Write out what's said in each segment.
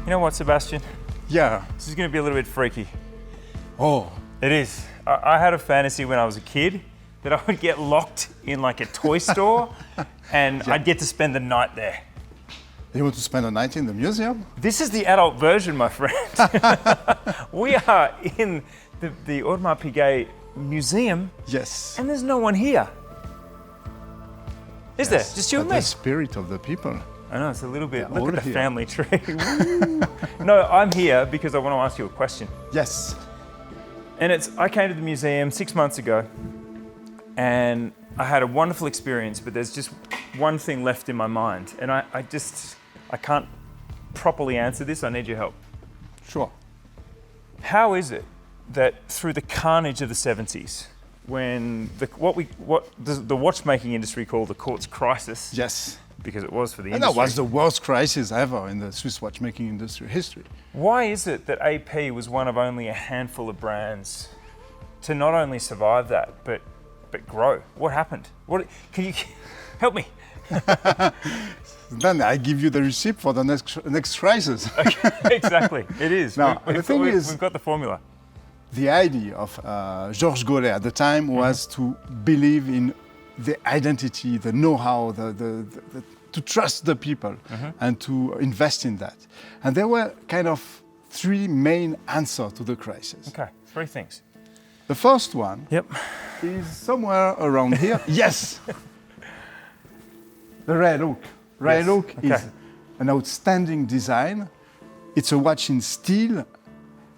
You know what, Sebastian? Yeah. This is going to be a little bit freaky. Oh. It is. I had a fantasy when I was a kid that I would get locked in like a toy store and I'd get to spend the night there. You want to spend a night in the museum? This is the adult version, my friend. We are in the Audemars Piguet museum. Yes. And there's no one here. Is there? Just you and me? The spirit of the people. I know, it's a little bit, They're look at all the here. family tree. No, I'm here because I want to ask you a question. Yes. And I came to the museum 6 months ago and I had a wonderful experience, but there's just one thing left in my mind. And I can't properly answer this. I need your help. Sure. How is it that through the carnage of the 70s, when what the watchmaking industry called the quartz crisis, Yes. because it was for the And industry. that was the worst crisis ever in the Swiss watchmaking industry history. Why is it that AP was one of only a handful of brands to not only survive that, but grow? What happened? Can you help me? Then I give you the recipe for the next crisis. Okay, exactly, it is. Now, the thing is, we've got the formula. the idea of Georges Gollet at the time was to believe in the identity, the know-how, to trust the people and to invest in that. And there were kind of three main answers to the crisis. Okay, three things. The first one Yep. is somewhere around here. Yes! The Red Oak. Red Yes, Oak okay. is an outstanding design. It's a watch in steel,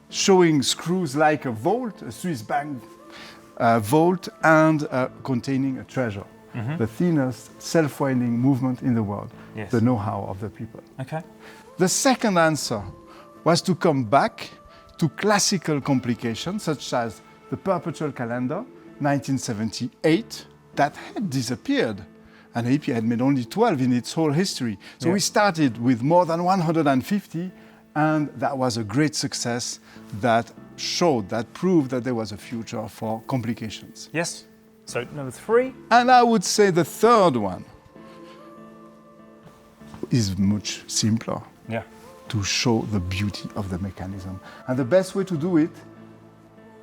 showing screws like a vault, a Swiss bank vault, and containing a treasure. The thinnest self-winding movement in the world. Yes. The know-how of the people. Okay. The second answer was to come back to classical complications, such as the perpetual calendar, 1978, that had disappeared. And AP had made only 12 in its whole history. So we started with more than 150, and that was a great success that proved that there was a future for complications. Yes. So number three. And I would say the third one is much simpler, Yeah. to show the beauty of the mechanism. And the best way to do it,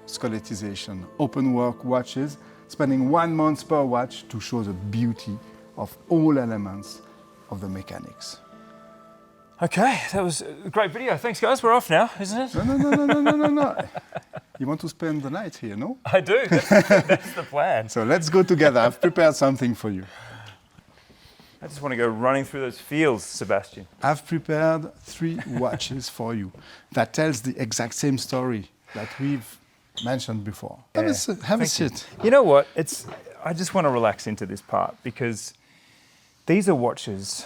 skeletization, open work watches, spending 1 month per watch to show the beauty of all elements of the mechanics. Okay, that was a great video. Thanks, guys. We're off now, isn't it? No. You want to spend the night here, no? I do. That's the plan. So let's go together. I've prepared something for you. I just want to go running through those fields, Sebastian. I've prepared 3 watches for you that tells the exact same story that we've mentioned before. Yeah. Have a Thank you. sit. You know what? I just want to relax into this part because these are watches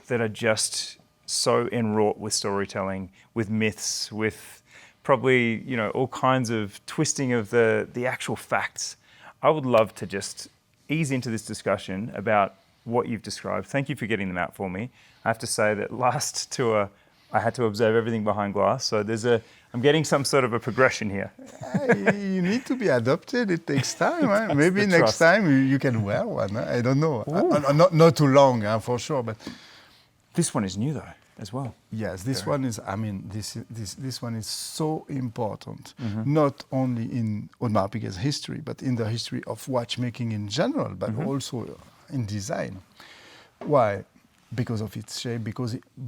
that are just so enwrought with storytelling, with myths, with probably, all kinds of twisting of the actual facts. I would love to just ease into this discussion about what you've described. Thank you for getting them out for me. I have to say that last tour, I had to observe everything behind glass. So I'm getting some sort of a progression here. You need to be adopted. It takes time. Huh? Maybe the next trust. time you can wear one. Huh? I don't know. Not too long, for sure. But This one is new though, as well. yes, this one is. This one is so important, not only in Audemars Piguet's history, but in the history of watchmaking in general, but also in design. Why? Because of its shape,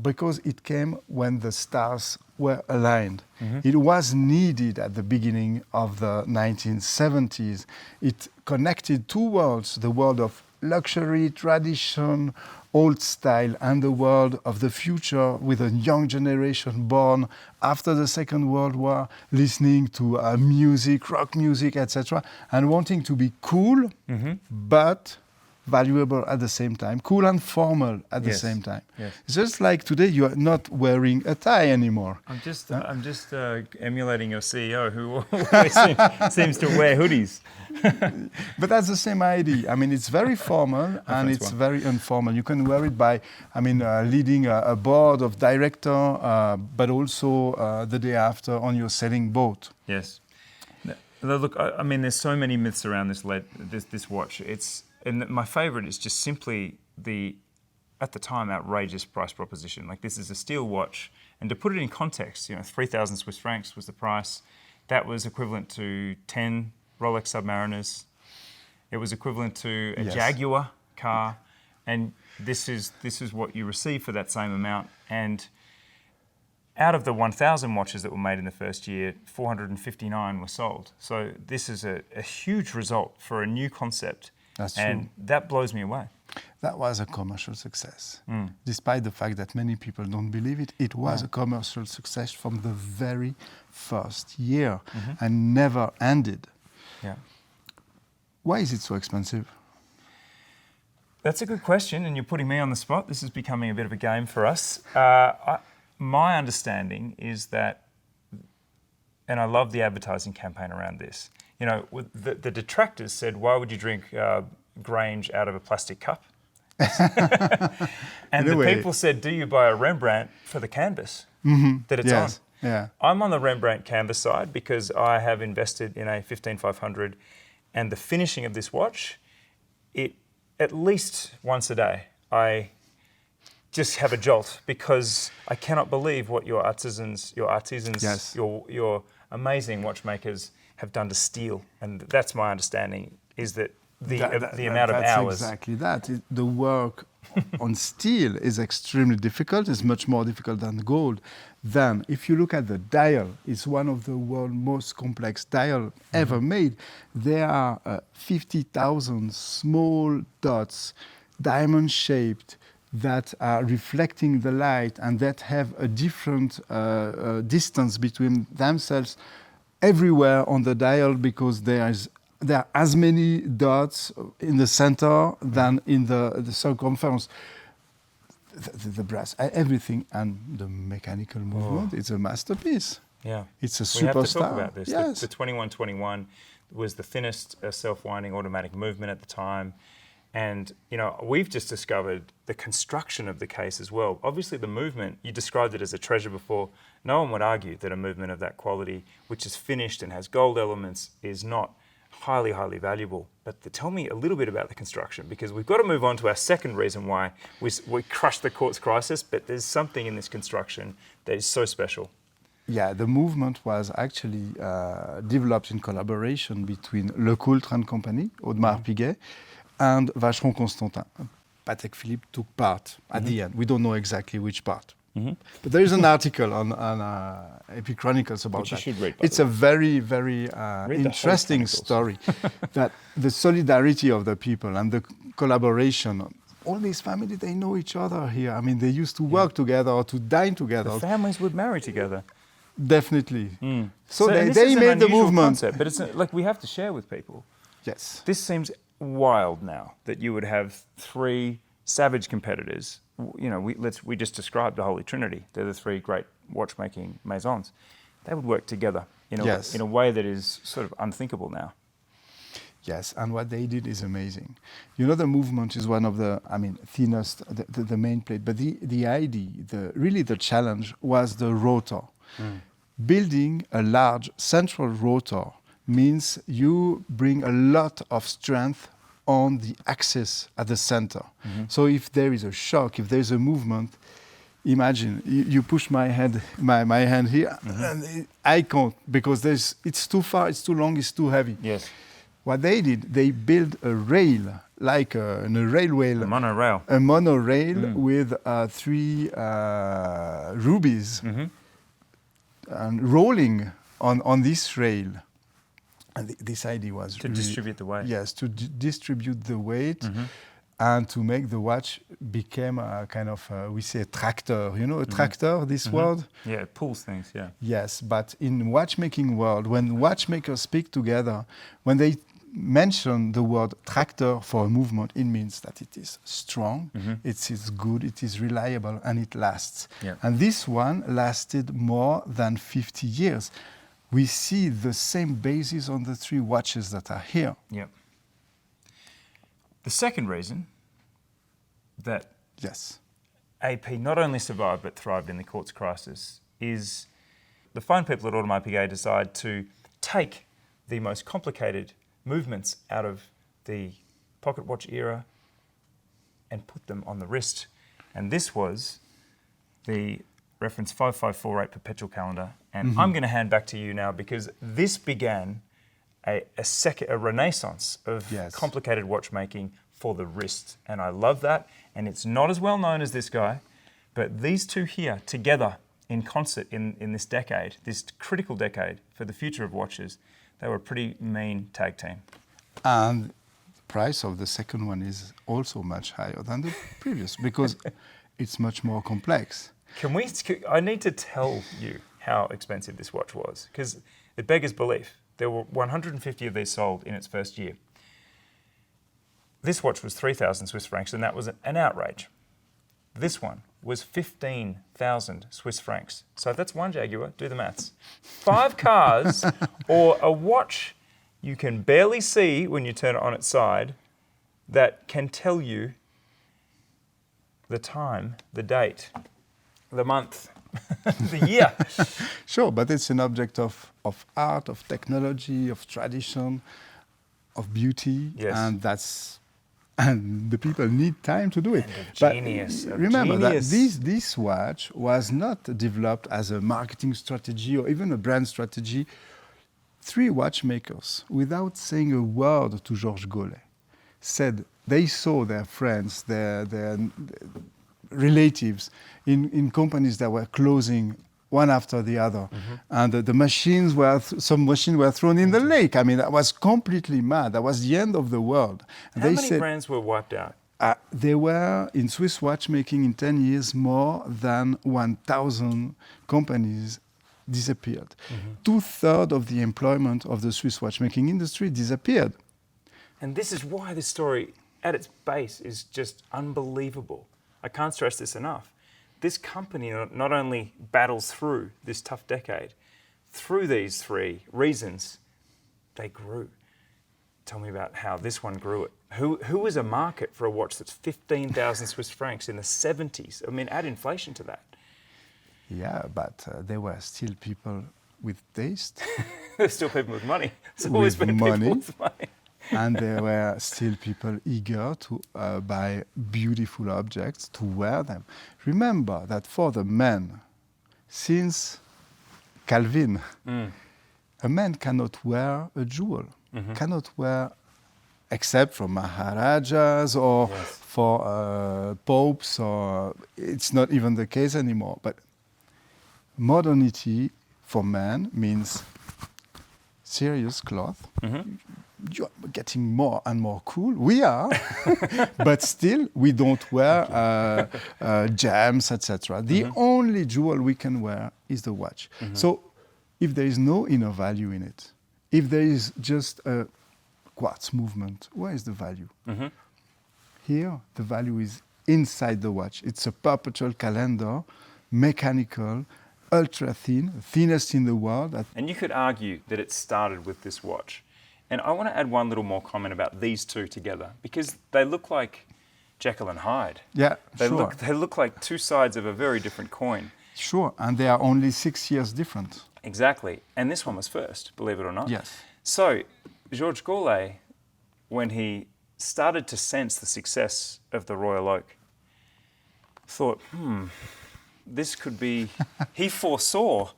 because it came when the stars were aligned. It was needed at the beginning of the 1970s. It connected two worlds, the world of luxury, tradition, old style, and the world of the future with a young generation born after the Second World War, listening to music, rock music, etc., and wanting to be cool, but valuable at the same time, cool and formal at the same time. Yes. It's just like today you are not wearing a tie anymore. I'm just emulating your CEO who always seems to wear hoodies. But that's the same idea. I mean, it's very formal and it's very informal. You can wear it by, leading a board of director, but also the day after on your sailing boat. Yes. Look, there's so many myths around this watch. And my favorite is just simply the, at the time, outrageous price proposition. Like, this is a steel watch And to put it in context, 3,000 Swiss francs was the price. That was equivalent to 10 Rolex Submariners. It was equivalent to a Jaguar car. And this is what you receive for that same amount. And out of the 1,000 watches that were made in the first year, 459 were sold. So this is a huge result for a new concept. That's true. And that blows me away. That was a commercial success. Despite the fact that many people don't believe it, it was a commercial success from the very first year and never ended. Yeah. Why is it so expensive? That's a good question, and you're putting me on the spot. This is becoming a bit of a game for us. My understanding is that, and I love the advertising campaign around this, the detractors said, why would you drink Grange out of a plastic cup? And the people said, do you buy a Rembrandt for the canvas that it's on? Yeah. I'm on the Rembrandt canvas side because I have invested in a 15500, and the finishing of this watch, at least once a day, I just have a jolt because I cannot believe what your artisans, your amazing watchmakers have done to steel. And that's my understanding, is that the amount of hours. That's exactly that. The work on steel is extremely difficult. It's much more difficult than gold. Then, if you look at the dial, it's one of the world's most complex dial ever made. There are 50,000 small dots, diamond-shaped, that are reflecting the light and that have a different distance between themselves everywhere on the dial, because there are as many dots in the center than in the circumference. The brass, everything, and the mechanical movement, it's a masterpiece. Yeah. It's a superstar. We have to talk about this. Yes. The 2121 was the thinnest self-winding automatic movement at the time. And, we've just discovered the construction of the case as well. Obviously, the movement, you described it as a treasure before. No one would argue that a movement of that quality, which is finished and has gold elements, is not highly, highly valuable. But tell me a little bit about the construction, because we've got to move on to our second reason why we crushed the quartz crisis, but there's something in this construction that is so special. Yeah, the movement was actually developed in collaboration between Lecoultre and Company, Audemars Piguet, and Vacheron Constantin. Patek Philippe took part at the end. We don't know exactly which part. But there is an article on Epic Chronicles about Which you that. should read, by It's the a very, very interesting story, that the solidarity of the people and the collaboration. All these families, they know each other here. I mean, they used to work together or to dine together. The families would marry together. Definitely. So this they is an made the unusual movement. concept, but it's like we have to share with people. Yes. This seems wild now that you would have three savage competitors. We just described the Holy Trinity. They're the three great watchmaking maisons. They would work together in a way that is sort of unthinkable now. Yes, and what they did is amazing. The movement is one of the, thinnest, the main plate. But the idea, really the challenge was the rotor. Building a large central rotor means you bring a lot of strength on the axis at the center. So if there is a shock, if there's a movement, imagine you push my hand here, and I can't, because it's too far, it's too long, it's too heavy. Yes. What they did, they built a rail, like a railway. A monorail. A monorail with 3 rubies and rolling on this rail. And this idea was to distribute the weight. Yes, to distribute the weight and to make the watch become a kind of, we say a tractor. A tractor, this word? Yeah, it pulls things, yeah. Yes, but in watchmaking world, when watchmakers speak together, when they mention the word tractor for a movement, it means that it is strong, it is good, it is reliable, and it lasts. Yeah. And this one lasted more than 50 years. We see the same basis on the 3 watches that are here. Yeah. The second reason that AP not only survived but thrived in the quartz crisis is the fine people at Audemars Piguet decide to take the most complicated movements out of the pocket watch era and put them on the wrist. And this was the reference 5548 perpetual calendar, and I'm going to hand back to you now because this began a renaissance of complicated watchmaking for the wrist, and I love that. And it's not as well known as this guy, but these two here together in concert in this decade, this critical decade for the future of watches, they were a pretty mean tag team. And the price of the second one is also much higher than the previous because it's much more complex. I need to tell you how expensive this watch was because it beggars belief. There were 150 of these sold in its first year. This watch was 3,000 Swiss francs, and that was an outrage. This one was 15,000 Swiss francs. So if that's one Jaguar, do the maths. 5 cars or a watch you can barely see when you turn it on its side that can tell you the time, the date, the month, the year. Sure, but it's an object of art, of technology, of tradition, of beauty, and the people need time to do it. But genius. Remember that this watch was not developed as a marketing strategy or even a brand strategy. 3 watchmakers, without saying a word to Georges Gollet, said they saw their friends, their relatives in companies that were closing one after the other. And the machines some machines were thrown in the lake. I mean, that was completely mad. That was the end of the world. And How many brands were wiped out? There were, in Swiss watchmaking in 10 years, more than 1,000 companies disappeared. 2/3 of the employment of the Swiss watchmaking industry disappeared. And this is why this story, at its base, is just unbelievable. I can't stress this enough. This company not only battles through this tough decade, through these 3 reasons, they grew. Tell me about how this one grew it. Who was a market for a watch that's 15,000 Swiss francs in the 70s? I mean, add inflation to that. Yeah, but there were still people with taste. There's still people with money. It's always been people with money. And there were still people eager to buy beautiful objects, to wear them. Remember that for the men, since Calvin, a man cannot wear a jewel, cannot wear, except for Maharajas or for popes, or it's not even the case anymore. But modernity for men means serious cloth. You're getting more and more cool. We are, but still we don't wear gems, etc. The only jewel we can wear is the watch. So if there is no inner value in it, if there is just a quartz movement, where is the value? Here, the value is inside the watch. It's a perpetual calendar, mechanical, ultra thin, thinnest in the world. And you could argue that it started with this watch. And I want to add one little more comment about these two together, because they look like Jekyll and Hyde. Yeah, they look like 2 sides of a very different coin. Sure, and they are only 6 years different. Exactly. And this one was first, believe it or not. Yes. So Georges Gollet, when he started to sense the success of the Royal Oak, thought, this could be... He foresaw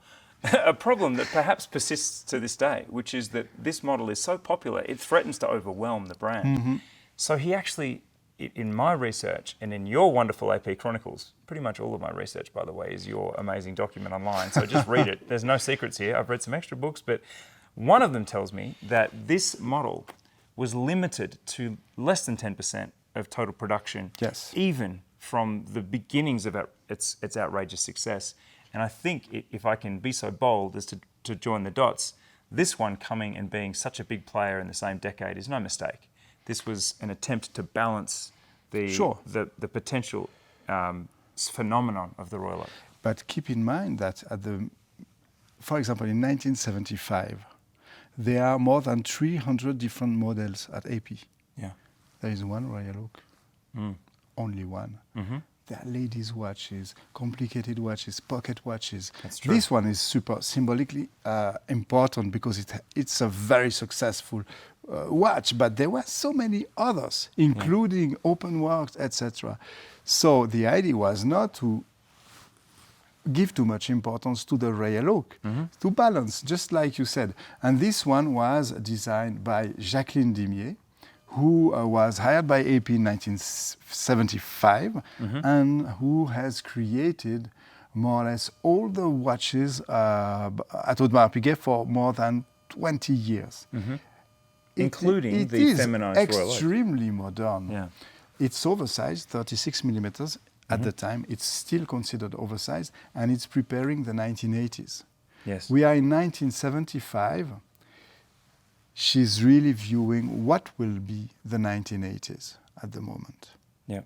a problem that perhaps persists to this day, which is that this model is so popular, it threatens to overwhelm the brand. So he actually, in my research and in your wonderful AP Chronicles, pretty much all of my research, by the way, is your amazing document online, so just read it. There's no secrets here. I've read some extra books, but one of them tells me that this model was limited to less than 10% of total production, even from the beginnings of its outrageous success. And I think if I can be so bold as to join the dots, this one coming and being such a big player in the same decade is no mistake. This was an attempt to balance the potential phenomenon of the Royal Oak. But keep in mind that for example, in 1975, there are more than 300 different models at AP. Yeah. There is one Royal Oak, only one. There are ladies' watches, complicated watches, pocket watches. That's true. This one is super symbolically important because it's a very successful watch, but there were so many others, including open works, etc. So the idea was not to give too much importance to the rail oak, to balance, just like you said. And this one was designed by Jacqueline Dimier, who was hired by AP in 1975 and who has created more or less all the watches at Audemars Piguet for more than 20 years. Including the feminized It is royal oak. extremely modern. Yeah. It's oversized, 36 millimeters at the time. It's still considered oversized, and it's preparing the 1980s. Yes. We are in 1975. She's really viewing what will be the 1980s at the moment. Yeah.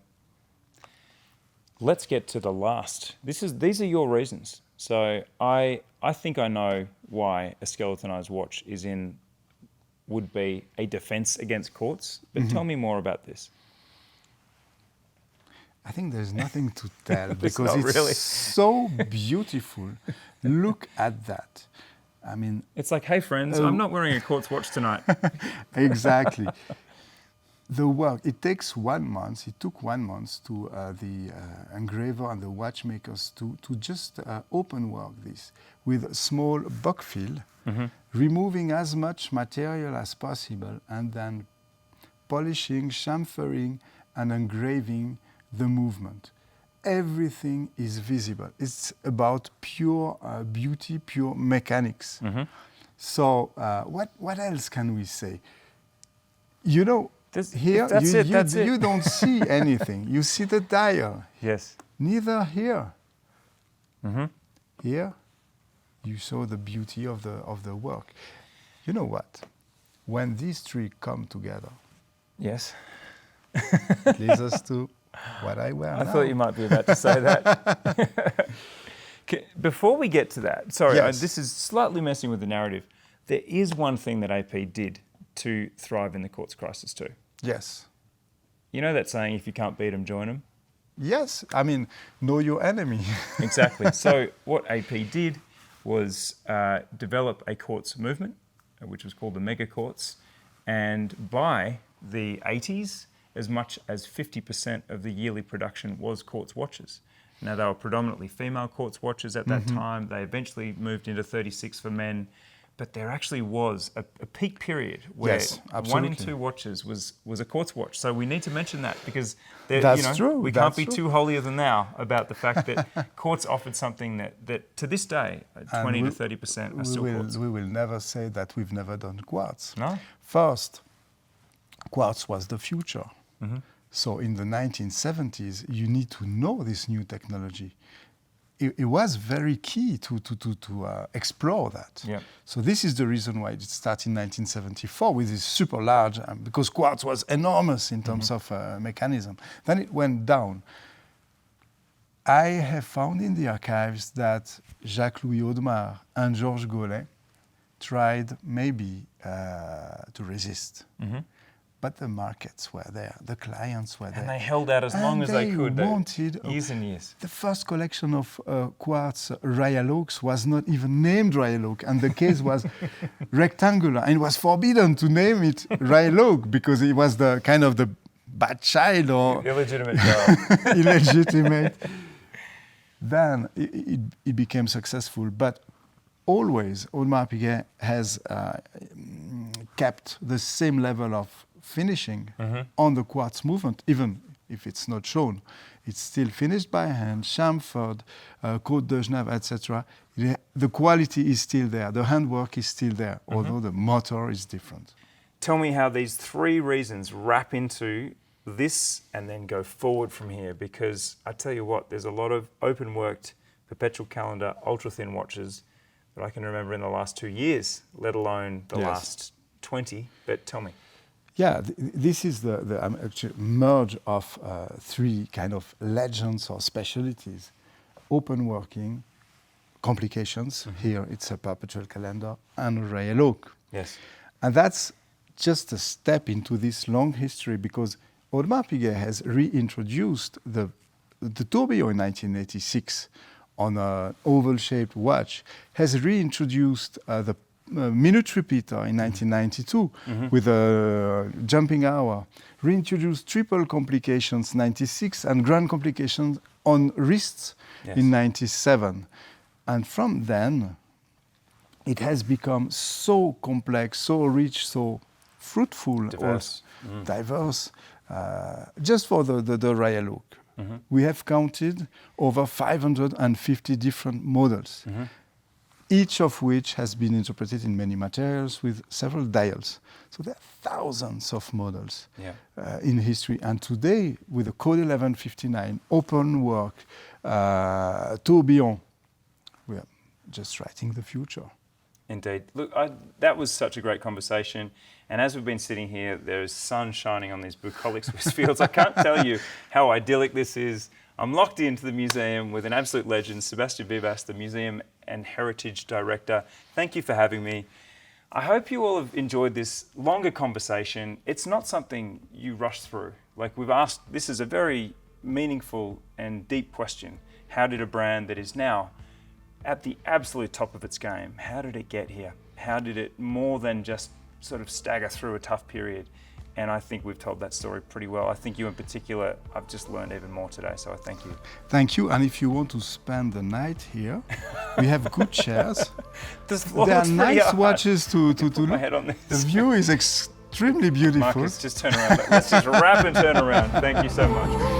Let's get to the last. These are your reasons. So I think I know why a skeletonized watch would be a defense against quartz. But tell me more about this. I think there's nothing to tell because not it's really. so beautiful. Look at that. I mean, It's like, hey friends, I'm not wearing a quartz watch tonight. exactly. The work, it takes 1 month. It took 1 month to the engraver and the watchmakers to just open work this with a small buck fill, removing as much material as possible, and then polishing, chamfering, and engraving the movement. Everything is visible. It's about pure beauty, pure mechanics. So what else can we say? You know, here you don't see anything. You see the dial. Yes. Neither here. Here, you saw the beauty of the work. You know what? When these three come together, Yes. it leads us to what I wear I now. thought you might be about to say that. Before we get to that, sorry, Yes. this is slightly messing with the narrative. There is one thing that AP did to thrive in the quartz crisis too. Yes. You know that saying, if you can't beat them, join them? Yes. I mean, know your enemy. Exactly. So what AP did was develop a quartz movement, which was called the mega quartz, and by the 80s, as much as 50% of the yearly production was quartz watches. Now, they were predominantly female quartz watches at that time. They eventually moved into 36 for men. But there actually was a peak period where Yes, 1 in absolutely. 2 watches was a quartz watch. So we need to mention that because That's true, we can't that's be true. too holier than thou about the fact that quartz offered something that to this day, 20 to 30% are still quartz. We will never say that we've never done quartz. No? First, quartz was the future. So in the 1970s, you need to know this new technology. It was very key to explore that. Yeah. So this is the reason why it started in 1974 with this super large, because quartz was enormous in terms of mechanism. Then it went down. I have found in the archives that Jacques-Louis Audemars and Georges Gaulet tried maybe to resist. But the markets were there, the clients were there. And they held out as long as they could. They wanted years and years. The first collection of quartz Royal Oaks was not even named Royal Oak, and the case was rectangular, and it was forbidden to name it Royal Oak because it was the kind of the bad child or Illegitimate child. illegitimate. Then it became successful, but always Audemars Piguet has kept the same level of finishing on the quartz movement, even if it's not shown. It's still finished by hand, chamfered, Côte de Genève, etc. The quality is still there. The handwork is still there, although the motor is different. Tell me how these 3 reasons wrap into this and then go forward from here, because I tell you what, there's a lot of open-worked, perpetual calendar, ultra-thin watches that I can remember in the last 2 years, let alone the last 20. But tell me. Yeah, this is the actually merge of 3 kind of legends or specialties. Open working, complications. Here it's a perpetual calendar and Royal Oak. Yes. And that's just a step into this long history because Audemars Piguet has reintroduced the tourbillon in 1986 on an oval-shaped watch, has reintroduced the minute repeater in 1992 with a jumping hour, reintroduced triple complications 96 and grand complications on wrists in 97. And from then, it has become so complex, so rich, so fruitful, diverse. Diverse. Just for the royal look, we have counted over 550 different models, each of which has been interpreted in many materials with several dials. So there are thousands of models in history. And today, with the Code 1159, open work, tourbillon, we are just writing the future. Indeed. Look, that was such a great conversation. And as we've been sitting here, there is sun shining on these bucolic Swiss fields. I can't tell you how idyllic this is. I'm locked into the museum with an absolute legend, Sebastian Vivas, the Museum and Heritage Director. Thank you for having me. I hope you all have enjoyed this longer conversation. It's not something you rush through. Like we've asked, this is a very meaningful and deep question. How did a brand that is now at the absolute top of its game, how did it get here? How did it more than just sort of stagger through a tough period? And I think we've told that story pretty well. I think you in particular, I've just learned even more today, so I thank you. Thank you. And if you want to spend the night here, we have good chairs. There are nice watches to look. My head on this. The view is extremely beautiful. Marcus, just turn around. Let's just wrap and turn around. Thank you so much.